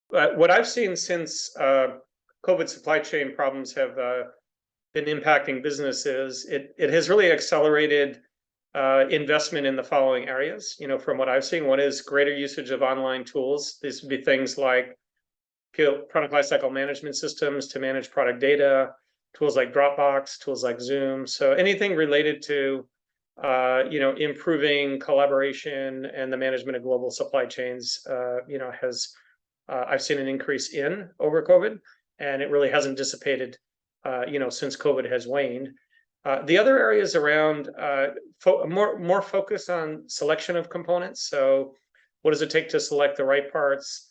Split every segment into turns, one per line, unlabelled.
What I've seen since COVID supply chain problems have been impacting businesses, it has really accelerated investment in the following areas. From what I've seen, one is greater usage of online tools. These would be things like product lifecycle management systems to manage product data, tools like Dropbox, tools like Zoom. So anything related to improving collaboration and the management of global supply chains, has I've seen an increase in over COVID, and it really hasn't dissipated, since COVID has waned. The other areas around more focus on selection of components. So, what does it take to select the right parts?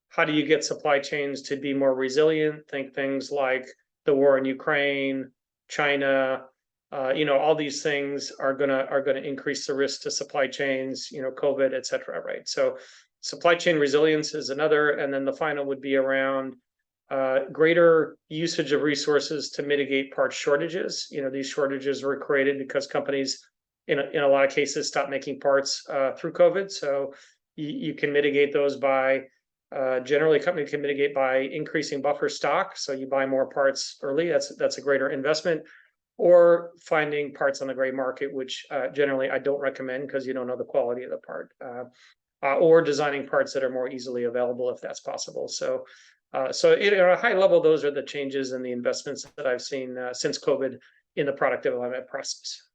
How do you get supply chains to be more resilient? Think things like the war in Ukraine, China. All these things are gonna increase the risk to supply chains. COVID, et cetera. Right. So, supply chain resilience is another, and then the final would be around greater usage of resources to mitigate part shortages. These shortages were created because companies, in a lot of cases, stopped making parts through COVID. So you can mitigate those by generally, a company can mitigate by increasing buffer stock. So you buy more parts early. That's a greater investment. Or finding parts on the gray market, which generally I don't recommend because you don't know the quality of the part. Or designing parts that are more easily available if that's possible. So at a high level, those are the changes and the investments that I've seen since COVID in the product development process.